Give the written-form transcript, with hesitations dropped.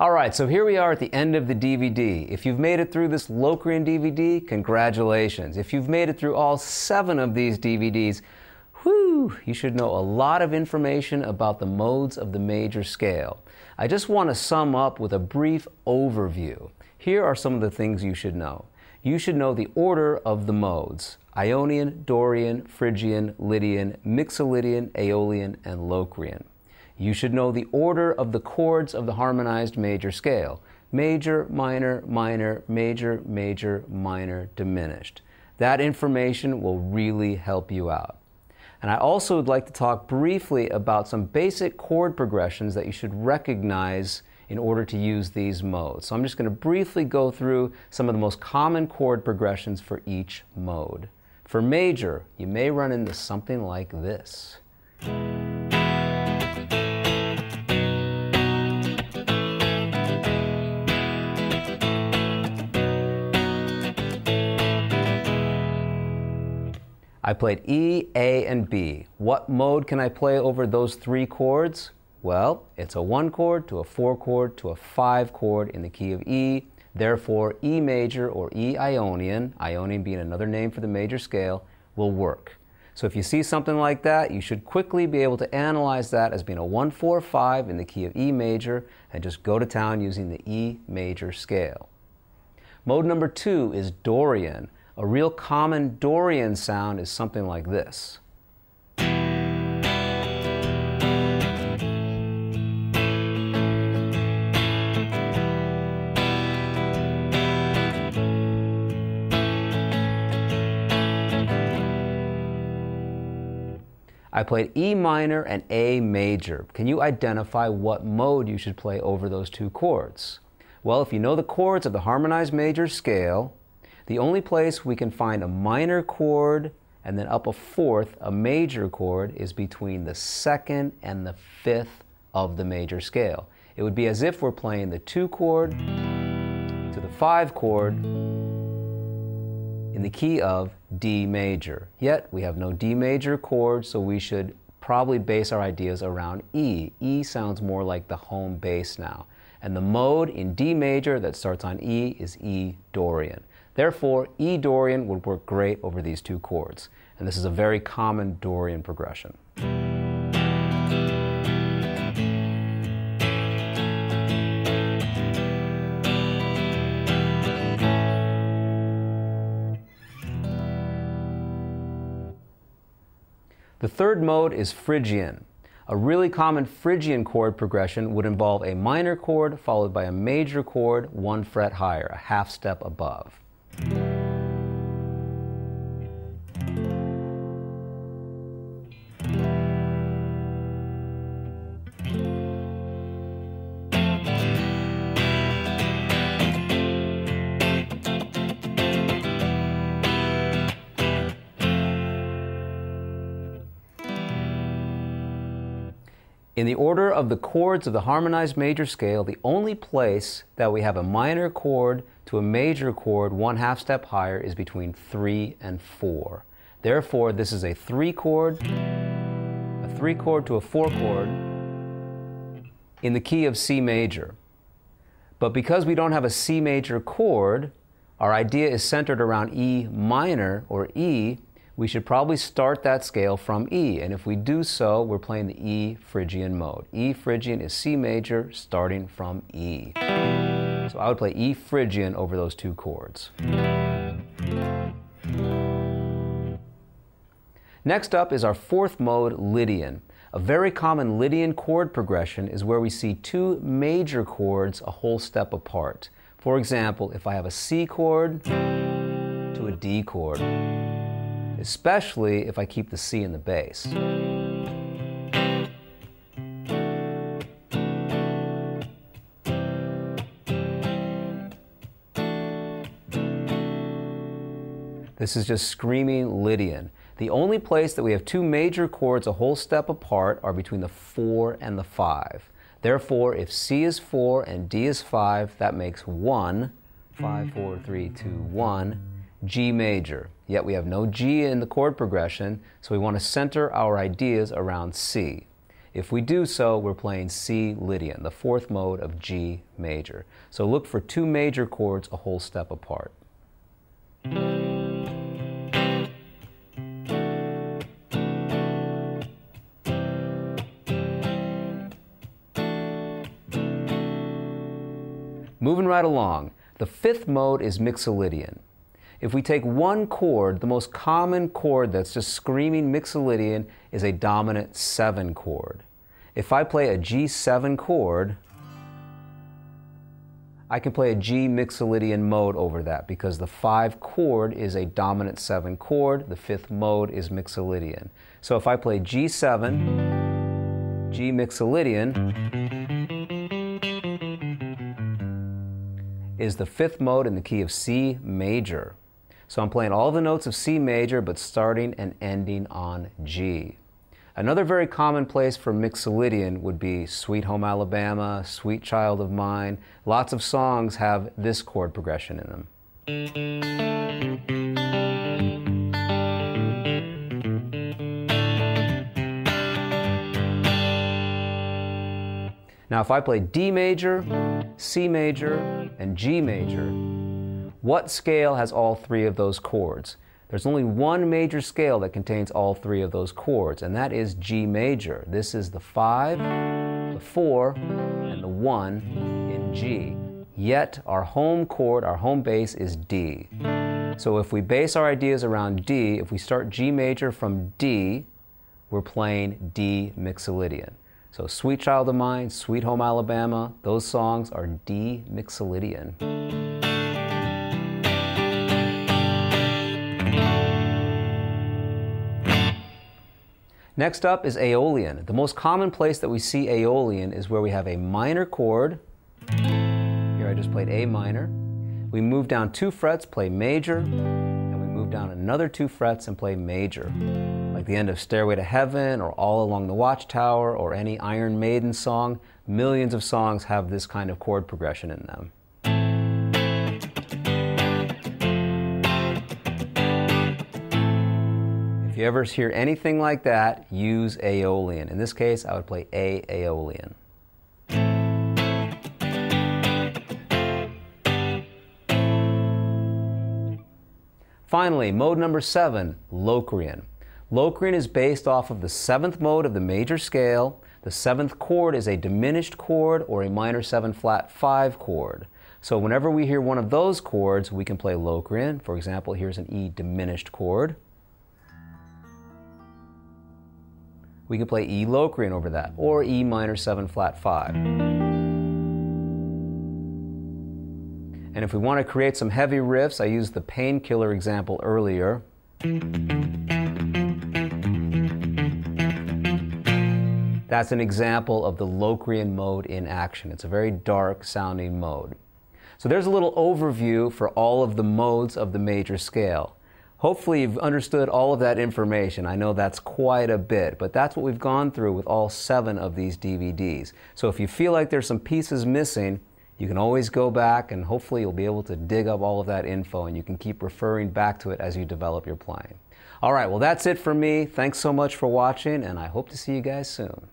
All right, so here we are at the end of the DVD. If you've made it through this Locrian DVD, congratulations. If you've made it through all 7 of these DVDs, whew, you should know a lot of information about the modes of the major scale. I just want to sum up with a brief overview. Here are some of the things you should know. You should know the order of the modes: Ionian, Dorian, Phrygian, Lydian, Mixolydian, Aeolian, and Locrian. You should know the order of the chords of the harmonized major scale: major, minor, minor, major, major, minor, diminished. That information will really help you out. And I also would like to talk briefly about some basic chord progressions that you should recognize in order to use these modes. So I'm just going to briefly go through some of the most common chord progressions for each mode. For major, you may run into something like this. I played E, A, and B. What mode can I play over those 3 chords? Well, it's a 1 chord to a 4 chord to a 5 chord in the key of E. Therefore, E major or E Ionian, Ionian being another name for the major scale, will work. So if you see something like that, you should quickly be able to analyze that as being a 1, 4, 5 in the key of E major and just go to town using the E major scale. Mode number 2 is Dorian. A real common Dorian sound is something like this. I played E minor and A major. Can you identify what mode you should play over those 2 chords? Well, if you know the chords of the harmonized major scale, the only place we can find a minor chord and then up a 4th, a major chord, is between the 2nd and the 5th of the major scale. It would be as if we're playing the 2 chord to the 5 chord in the key of D major. Yet we have no D major chord, so we should probably base our ideas around E. E sounds more like the home bass now. And the mode in D major that starts on E is E Dorian. Therefore, E Dorian would work great over these 2 chords. And this is a very common Dorian progression. The third mode is Phrygian. A really common Phrygian chord progression would involve a minor chord followed by a major chord 1 fret higher, a half step above. In the order of the chords of the harmonized major scale, the only place that we have a minor chord to a major chord 1 half step higher is between 3 and 4. Therefore, this is a 3 chord, a 3 chord to a 4 chord in the key of C major. But because we don't have a C major chord, our idea is centered around E minor or E. We should probably start that scale from E, and if we do so, we're playing the E Phrygian mode. E Phrygian is C major starting from E. So I would play E Phrygian over those 2 chords. Next up is our 4th mode, Lydian. A very common Lydian chord progression is where we see 2 major chords a whole step apart. For example, if I have a C chord to a D chord, especially if I keep the C in the bass. This is just screaming Lydian. The only place that we have 2 major chords a whole step apart are between the 4 and the 5. Therefore, if C is 4 and D is 5, that makes 1, 5, 4, 3, 2, 1, G major. Yet we have no G in the chord progression, so we want to center our ideas around C. If we do so, we're playing C Lydian, the fourth mode of G major. So look for two major chords a whole step apart. Moving right along, the fifth mode is Mixolydian. If we take one chord, the most common chord that's just screaming Mixolydian is a dominant 7 chord. If I play a G7 chord, I can play a G Mixolydian mode over that because the 5 chord is a dominant 7 chord, the fifth mode is Mixolydian. So if I play G7, G Mixolydian is the fifth mode in the key of C major. So I'm playing all the notes of C major, but starting and ending on G. Another very common place for Mixolydian would be Sweet Home Alabama, Sweet Child of Mine. Lots of songs have this chord progression in them. Now if I play D major, C major, and G major, what scale has all three of those chords? There's only one major scale that contains all three of those chords, and that is G major. This is the 5, the 4, and the 1 in G. Yet our home chord, our home base is D. So if we base our ideas around D, if we start G major from D, we're playing D Mixolydian. So Sweet Child of Mine, Sweet Home Alabama, those songs are D Mixolydian. Next up is Aeolian. The most common place that we see Aeolian is where we have a minor chord. Here I just played A minor. We move down 2 frets, play major, and we move down another 2 frets and play major. Like the end of Stairway to Heaven or All Along the Watchtower or any Iron Maiden song, millions of songs have this kind of chord progression in them. If you ever hear anything like that, use Aeolian. In this case, I would play A Aeolian. Finally, mode number 7, Locrian. Locrian is based off of the 7th mode of the major scale. The 7th chord is a diminished chord or a minor 7 flat 5 chord. So whenever we hear one of those chords, we can play Locrian. For example, here's an E diminished chord. We can play E Locrian over that, or E minor 7 flat 5. And if we want to create some heavy riffs, I used the Painkiller example earlier. That's an example of the Locrian mode in action. It's a very dark sounding mode. So there's a little overview for all of the modes of the major scale. Hopefully you've understood all of that information. I know that's quite a bit, but that's what we've gone through with all 7 of these DVDs. So if you feel like there's some pieces missing, you can always go back and hopefully you'll be able to dig up all of that info and you can keep referring back to it as you develop your playing. All right, well that's it for me. Thanks so much for watching and I hope to see you guys soon.